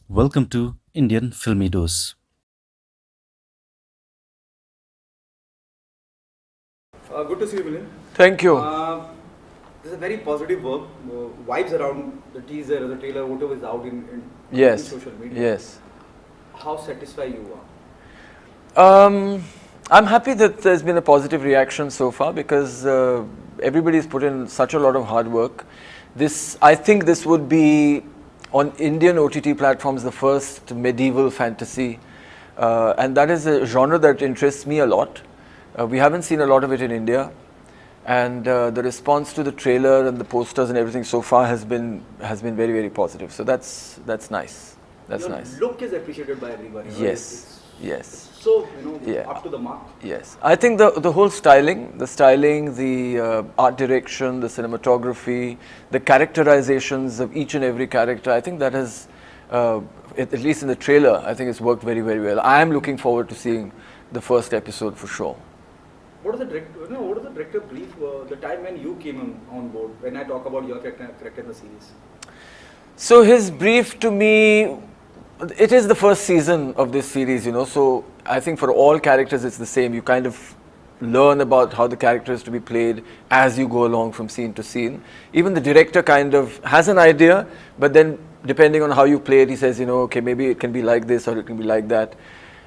Welcome to Indian Filmy Dose. Good to see you, Milind. Thank you. This is a very positive work. Vibes around the teaser, the trailer, whatever is out in Yes. social media. Yes. How satisfied you are? I'm happy that there's been a positive reaction so far because everybody's put in such a lot of hard work. I think this would be on Indian OTT platforms the first medieval fantasy, and that is a genre that interests me a lot. We haven't seen a lot of it in India, and the response to the trailer and the posters and everything so far has been very positive. So that's nice. That's Your nice. look is appreciated by everybody. right? Yes. Yes. It's so Yeah. up to the mark. Yes, I think the whole styling, the art direction, the cinematography, the characterizations of each and every character, I think that has, at least in the trailer, I think it's worked very well. I am looking forward to seeing the first episode for sure. What is the director? What is the director brief? The time when you came on board. When I talk about your character in the series. So his brief to me, it is the first season of this series, so I think for all characters it's the same. You kind of learn about how the character is to be played as you go along from scene to scene. Even the director kind of has an idea, but then depending on how you play it, he says, okay, maybe it can be like this or it can be like that.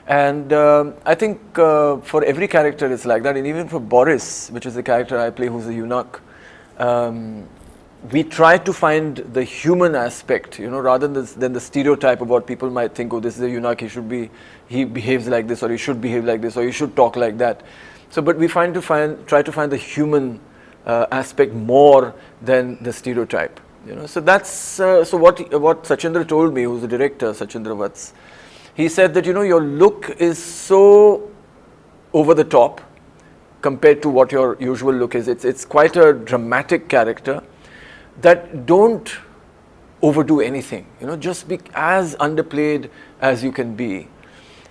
And I think for every character it's like that, and even for Boris, which is the character I play who's a eunuch, we try to find the human aspect, rather than the stereotype of what people might think, oh, this is a eunuch, he behaves like this, or he should behave like this, or he should talk like that. So, but we try to find the human aspect more than the stereotype, So that's, so what Sachindra told me, who's the director, Sachindra Vats, he said that, your look is so over the top compared to what your usual look is. It's quite a dramatic character, that don't overdo anything, just be as underplayed as you can be,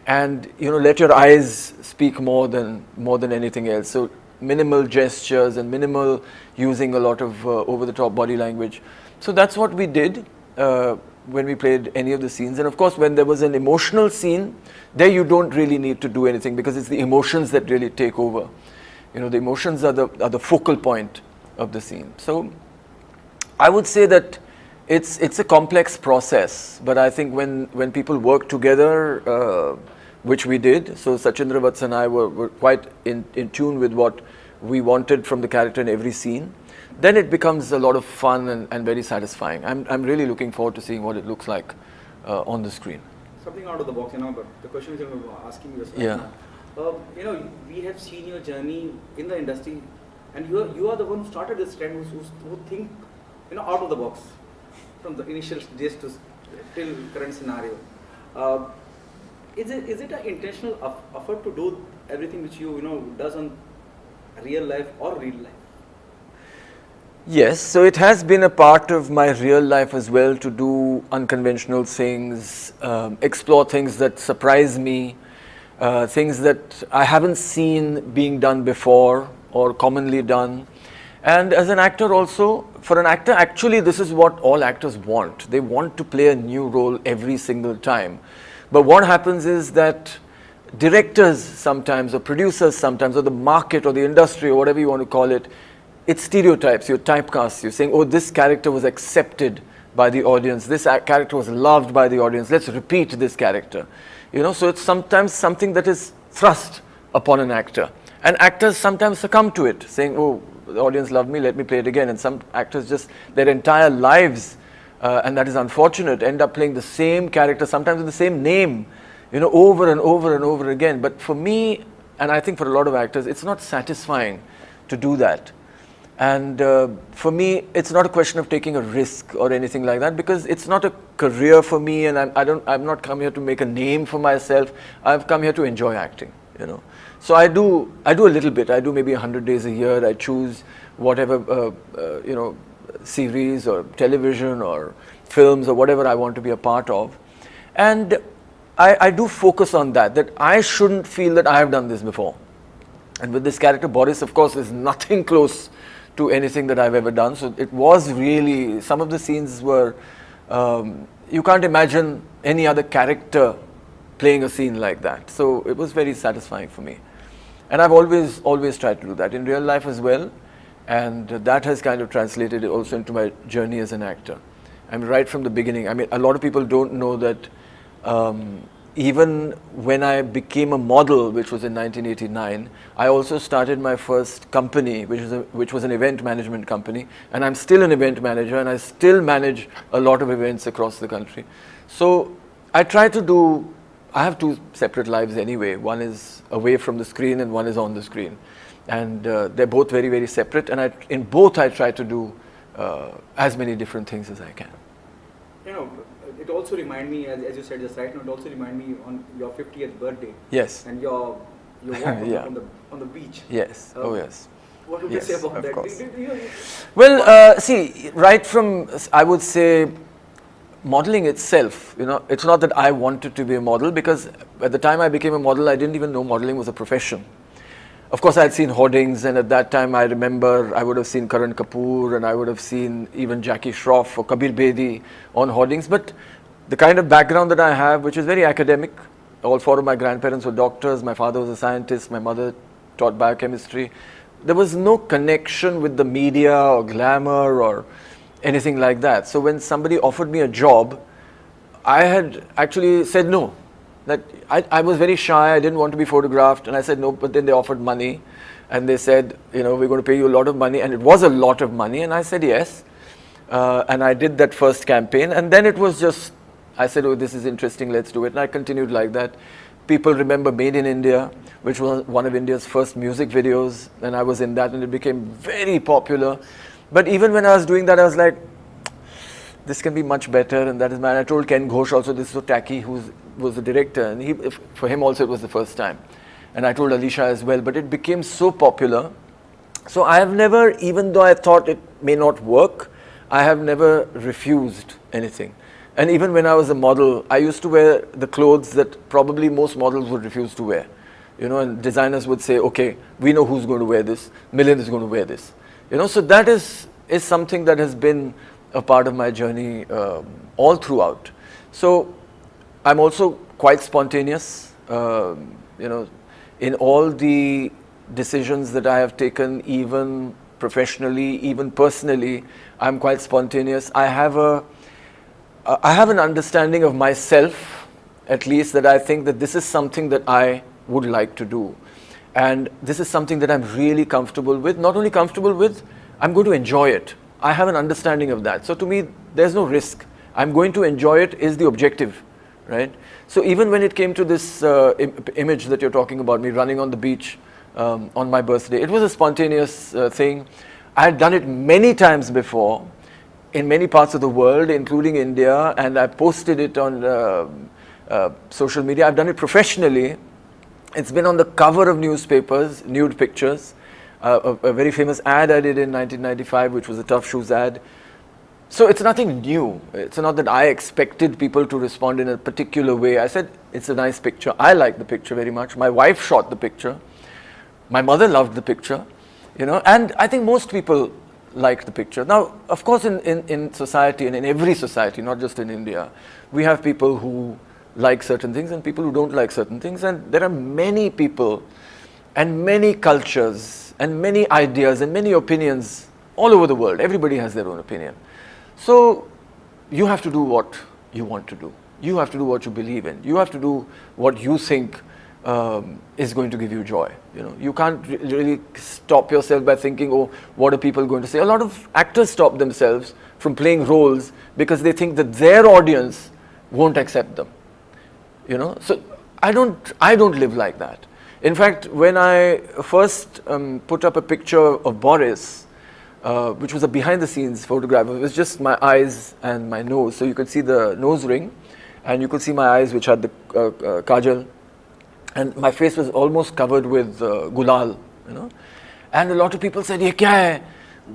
and let your eyes speak more than anything else. So minimal gestures and minimal using a lot of over the top body language. So that's what we did when we played any of the scenes. And of course, when there was an emotional scene, there you don't really need to do anything, because it's the emotions that really take over. The emotions are the focal point of the scene. So I would say that it's a complex process, but I think when people work together, which we did, so Sachindra Vats and I were quite in tune with what we wanted from the character in every scene, then it becomes a lot of fun and very satisfying. I'm really looking forward to seeing what it looks like on the screen. Something out of the box, but the question is asking you. Yeah. We have seen your journey in the industry, and you are the one who started this trend, who think out of the box from the initial days to till current scenario. Is it an intentional effort to do everything which you does on real life or real life? Yes, so it has been a part of my real life as well to do unconventional things, explore things that surprise me, things that I haven't seen being done before or commonly done. And as an actor also, for an actor, actually this is what all actors want. They want to play a new role every single time. But what happens is that directors sometimes, or producers sometimes, or the market or the industry or whatever you want to call it, it stereotypes, you typecast, you're saying, oh, this character was accepted by the audience, this character was loved by the audience, let's repeat this character. So it's sometimes something that is thrust upon an actor. And actors sometimes succumb to it, saying, oh, the audience loved me, let me play it again. And some actors just, their entire lives, and that is unfortunate, end up playing the same character, sometimes with the same name, over and over and over again. But for me, and I think for a lot of actors, it's not satisfying to do that. And for me, it's not a question of taking a risk or anything like that, because it's not a career for me, and I'm not come here to make a name for myself. I've come here to enjoy acting, So I do a little bit. I do maybe 100 days a year. I choose whatever, series or television or films or whatever I want to be a part of. And I do focus on that I shouldn't feel that I have done this before. And with this character, Boris, of course, is nothing close to anything that I've ever done. So it was really, some of the scenes were, you can't imagine any other character playing a scene like that. So it was very satisfying for me. And I've always tried to do that in real life as well. And that has kind of translated also into my journey as an actor. I mean, right from the beginning, I mean, a lot of people don't know that even when I became a model, which was in 1989, I also started my first company, which was an event management company. And I'm still an event manager, and I still manage a lot of events across the country. So I try to do, I have two separate lives anyway. One is away from the screen and one is on the screen. And they're both very, very separate. And in both I try to do as many different things as I can. You know, it also reminds me, as you said just right now, it also reminds me on your 50th birthday. Yes. And your walk Yeah. on the beach. Yes. Oh, yes. What would Yes, you say about of that? course. You Well, see, right from, I would say, modeling itself, you know, it's not that I wanted to be a model, because at the time I became a model, I didn't even know modeling was a profession. Of course, I had seen hoardings, and at that time I remember I would have seen Karan Kapoor, and I would have seen even Jackie Shroff or Kabir Bedi on hoardings. But the kind of background that I have, which is very academic, all four of my grandparents were doctors, my father was a scientist, my mother taught biochemistry. There was no connection with the media or glamour or anything like that. So when somebody offered me a job, I had actually said no. That I was very shy, I didn't want to be photographed, and I said no, but then they offered money, and they said, you know, we're going to pay you a lot of money, and it was a lot of money, and I said yes. And I did that first campaign, and then it was just, I said, oh, this is interesting, let's do it, and I continued like that. People remember Made in India, which was one of India's first music videos, and I was in that, and it became very popular. But even when I was doing that, I was like, this can be much better, and that is man. I told Ken Ghosh also, this is so tacky, who was the director, and for him also it was the first time. And I told Alisha as well, but it became so popular. So I have never, even though I thought it may not work, I have never refused anything. And even when I was a model, I used to wear the clothes that probably most models would refuse to wear. You know, and designers would say, okay, we know who's going to wear this, Milind is going to wear this. You know, so that is something that has been a part of my journey all throughout. So I'm also quite spontaneous, you know, in all the decisions that I have taken, even professionally, even personally, I'm quite spontaneous. I have an understanding of myself, at least, that I think that this is something that I would like to do. And this is something that I'm really comfortable with. Not only comfortable with, I'm going to enjoy it. I have an understanding of that. So to me, there's no risk. I'm going to enjoy it is the objective, right? So even when it came to this image that you're talking about, me running on the beach on my birthday, it was a spontaneous thing. I had done it many times before in many parts of the world, including India, and I posted it on social media. I've done it professionally. It's been on the cover of newspapers, nude pictures. A very famous ad I did in 1995, which was a Tough Shoes ad. So it's nothing new. It's not that I expected people to respond in a particular way. I said, it's a nice picture. I like the picture very much. My wife shot the picture. My mother loved the picture, you know, and I think most people liked the picture. Now, of course, in society, and in every society, not just in India, we have people who like certain things and people who don't like certain things. And there are many people and many cultures and many ideas and many opinions all over the world. Everybody has their own opinion. So you have to do what you want to do. You have to do what you believe in. You have to do what you think is going to give you joy. You know, you can't really stop yourself by thinking, oh, what are people going to say? A lot of actors stop themselves from playing roles because they think that their audience won't accept them. You know, so I don't live like that. In fact, when I first put up a picture of Boris, which was a behind-the-scenes photograph, it was just my eyes and my nose. So you could see the nose ring, and you could see my eyes, which had the kajal, and my face was almost covered with gulal, you know. And a lot of people said, "Ye kya hai?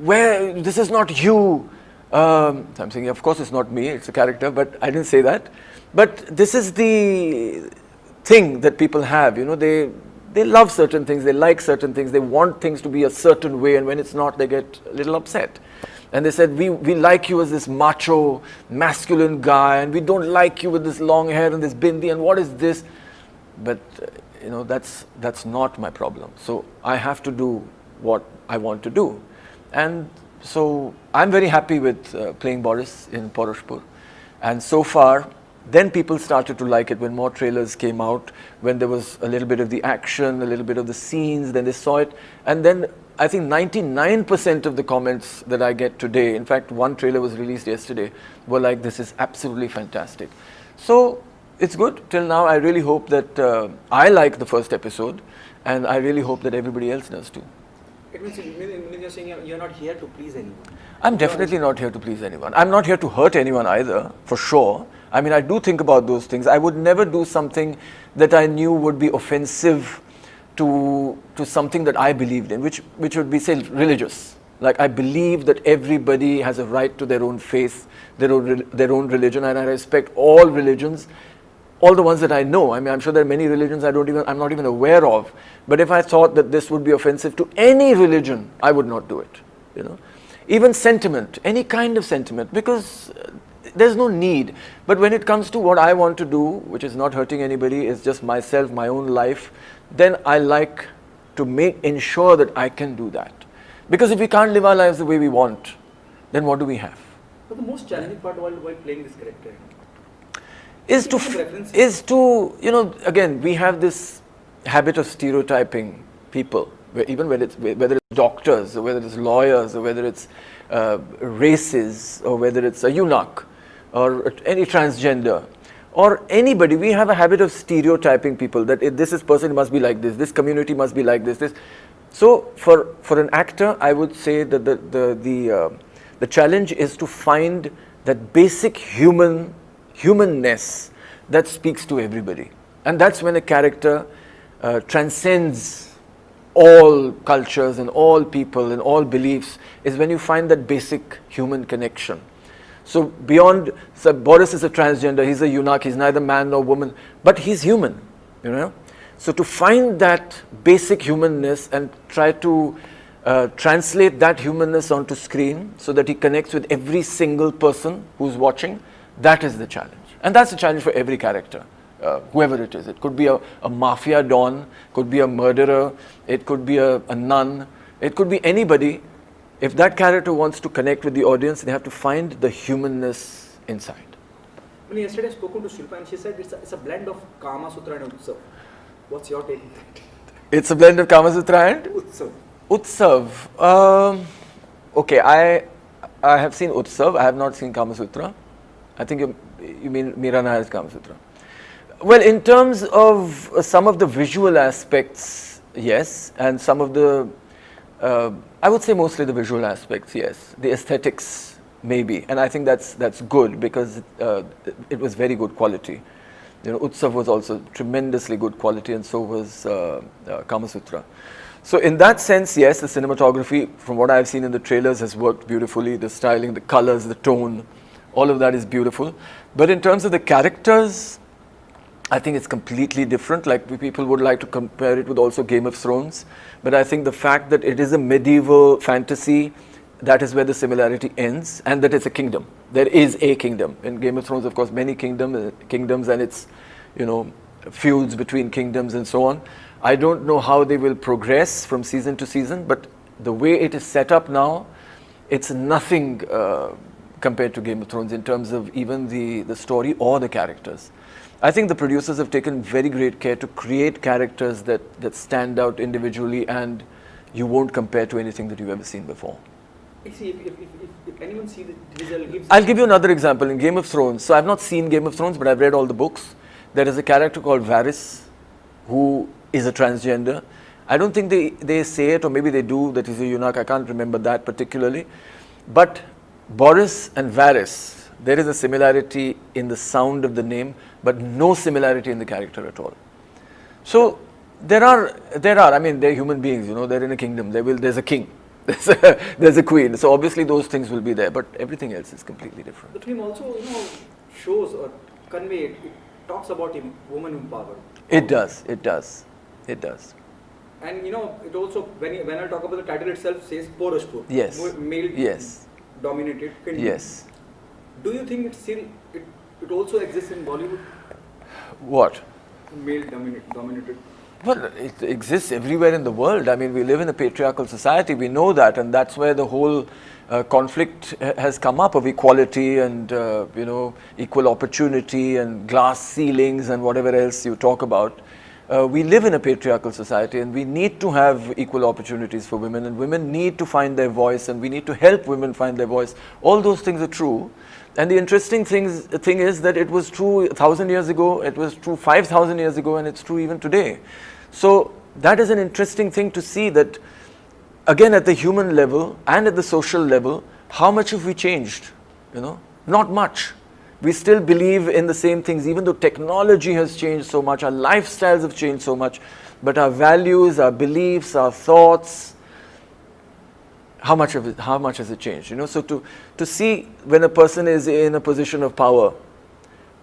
Where? This is not you." So I'm saying, of course, it's not me; it's a character. But I didn't say that. But this is the thing that people have, you know. They love certain things, they like certain things, they want things to be a certain way, and when it's not, they get a little upset. And they said, we like you as this macho, masculine guy, and we don't like you with this long hair and this bindi, and what is this? But, that's not my problem. So I have to do what I want to do. And so I'm very happy with playing Boris in Paurashpur. And so far, then people started to like it when more trailers came out, when there was a little bit of the action, a little bit of the scenes, then they saw it. And then I think 99% of the comments that I get today, in fact, one trailer was released yesterday, were like, this is absolutely fantastic. So it's good. Till now, I really hope that I like the first episode, and I really hope that everybody else does too. It means you're saying you're not here to please anyone. I'm definitely not here to please anyone. I'm not here to hurt anyone either, for sure. I mean, I do think about those things. I would never do something that I knew would be offensive to something that I believed in, which would be, say, religious. Like, I believe that everybody has a right to their own faith, their own religion, and I respect all religions, all the ones that I know. I mean, I'm sure there are many religions I'm not even aware of. But if I thought that this would be offensive to any religion, I would not do it. Even sentiment, any kind of sentiment, because there's no need. But when it comes to what I want to do, which is not hurting anybody, is just myself, my own life, then I like to ensure that I can do that. Because if we can't live our lives the way we want, then what do we have? But the most challenging part while playing this character is to again, we have this habit of stereotyping people, whether it's doctors, or whether it's lawyers, or whether it's races, or whether it's a eunuch, or any transgender, or anybody. We have a habit of stereotyping people, that this person must be like this community must be like this. So for an actor, I would say that the challenge is to find that basic humanness that speaks to everybody. And that's when a character transcends all cultures and all people and all beliefs, is when you find that basic human connection. So Boris is a transgender, he's a eunuch, he's neither man nor woman, but he's human, So to find that basic humanness and try to translate that humanness onto screen so that he connects with every single person who's watching, that is the challenge. And that's the challenge for every character, whoever it is. It could be a mafia don, could be a murderer, it could be a nun, it could be anybody. If that character wants to connect with the audience, they have to find the humanness inside. When yesterday I spoke to Shilpa and she said it's a blend of Kama Sutra and Utsav. What's your take on that? It's a blend of Kama Sutra and? Utsav. Okay, I have seen Utsav, I have not seen Kama Sutra. I think you mean Meera Nair's Kama Sutra. Well, in terms of some of the visual aspects, yes, and some of the, I would say mostly the visual aspects, yes. The aesthetics, maybe, and I think that's good because it was very good quality. Utsav was also tremendously good quality, and so was Kama Sutra. So in that sense, yes, the cinematography, from what I've seen in the trailers, has worked beautifully. The styling, the colors, the tone, all of that is beautiful. But in terms of the characters, I think it's completely different. Like, people would like to compare it with also Game of Thrones. But I think the fact that it is a medieval fantasy, that is where the similarity ends, and that it's a kingdom. There is a kingdom. In Game of Thrones, of course, many kingdoms, and it's, feuds between kingdoms and so on. I don't know how they will progress from season to season, but the way it is set up now, it's nothing compared to Game of Thrones in terms of even the story or the characters. I think the producers have taken very great care to create characters that stand out individually and you won't compare to anything that you've ever seen before. See, if anyone sees it, I'll give you another example. In Game of Thrones, so I've not seen Game of Thrones, but I've read all the books. There is a character called Varys, who is a transgender. I don't think they say it, or maybe they do, that he's a eunuch. I can't remember that particularly. But Boris and Varys, there is a similarity in the sound of the name, but no similarity in the character at all. So there are, I mean, they're human beings, they're in a kingdom. There's a king, there's a queen. So obviously those things will be there, but everything else is completely different. The film also, shows or convey, it talks about woman empowerment. It does. And it also, when I talk about the title itself, says Paurashpur. Yes. Male yes. dominated film. Yes. Do you think it's still it also exists in Bollywood? What? Male dominated. Well, it exists everywhere in the world. I mean, we live in a patriarchal society. We know that, and that's where the whole conflict has come up of equality and equal opportunity and glass ceilings and whatever else you talk about. We live in a patriarchal society, and we need to have equal opportunities for women, and women need to find their voice, and we need to help women find their voice. All those things are true. And the interesting thing is that it was true 1,000 years ago, it was true 5,000 years ago, and it's true even today. So that is an interesting thing to see, that again at the human level and at the social level, how much have we changed? Not much. We still believe in the same things, even though technology has changed so much, our lifestyles have changed so much, but our values, our beliefs, our thoughts, how much has it changed? So to see when a person is in a position of power,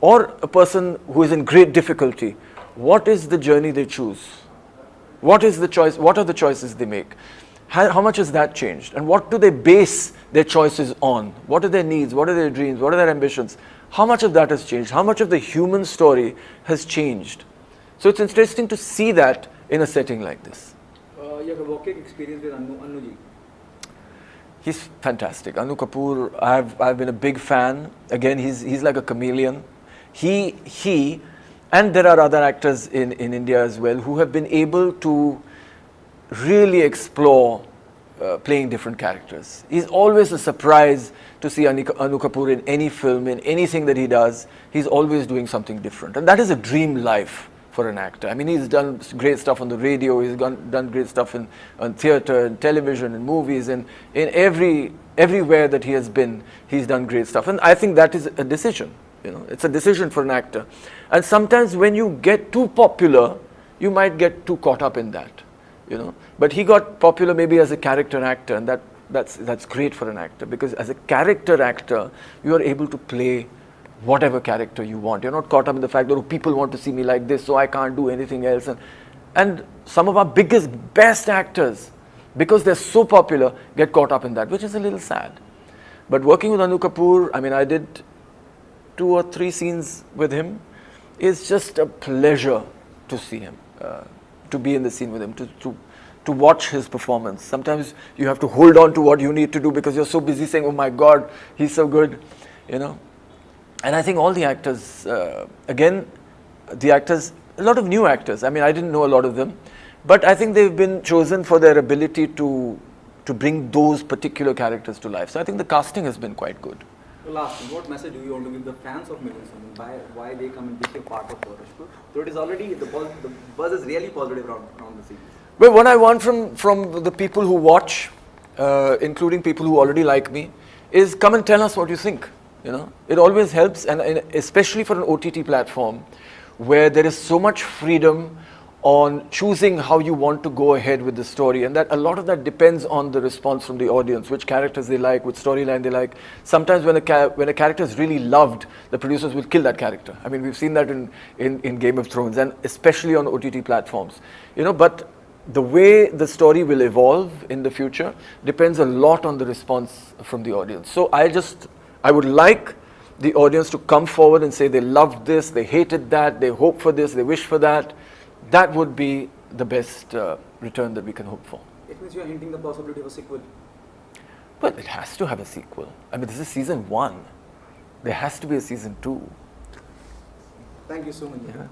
or a person who is in great difficulty, what is the journey they choose? What is the choice? What are the choices they make? How much has that changed? And what do they base their choices on? What are their needs? What are their dreams? What are their ambitions? How much of that has changed? How much of the human story has changed? So it's interesting to see that in a setting like this. You have a working experience with Anuji. He's fantastic. Anu Kapoor, I've been a big fan. Again, he's like a chameleon. He and there are other actors in India as well who have been able to really explore playing different characters. He's always a surprise to see Anu Kapoor in any film, in anything that he does. He's always doing something different. And that is a dream life for an actor. I mean, he's done great stuff on the radio, he's done great stuff on theatre and television and movies, and in everywhere that he has been, he's done great stuff. And I think that is a decision. It's a decision for an actor. And sometimes when you get too popular, you might get too caught up in that. But he got popular maybe as a character actor, and that's great for an actor, because as a character actor, you are able to play whatever character you want. You're not caught up in the fact that people want to see me like this, so I can't do anything else. And some of our best actors, because they're so popular, get caught up in that, which is a little sad. But working with Anu Kapoor, I mean, I did 2 or 3 scenes with him. It's just a pleasure to see him, to be in the scene with him, to watch his performance. Sometimes you have to hold on to what you need to do because you're so busy saying, oh my God, he's so good, And I think all the actors, a lot of new actors, I mean, I didn't know a lot of them, but I think they've been chosen for their ability to bring those particular characters to life. So I think the casting has been quite good. The last one, what message do you want to give the fans of Milind Soman? Why they come and be a part of Paurashpur? So it is already, the buzz is really positive around the series. Well, what I want from the people who watch, including people who already like me, is come and tell us what you think. It always helps, and especially for an OTT platform where there is so much freedom on choosing how you want to go ahead with the story, and that a lot of that depends on the response from the audience, which characters they like, which storyline they like. Sometimes when a character is really loved, the producers will kill that character. I mean, we've seen that in Game of Thrones, and especially on OTT platforms. But the way the story will evolve in the future depends a lot on the response from the audience. So I would like the audience to come forward and say they loved this, they hated that, they hope for this, they wish for that. That would be the best return that we can hope for. It means you are hinting the possibility of a sequel. Well, it has to have a sequel. I mean, this is season 1. There has to be a season 2. Thank you so much. Yeah.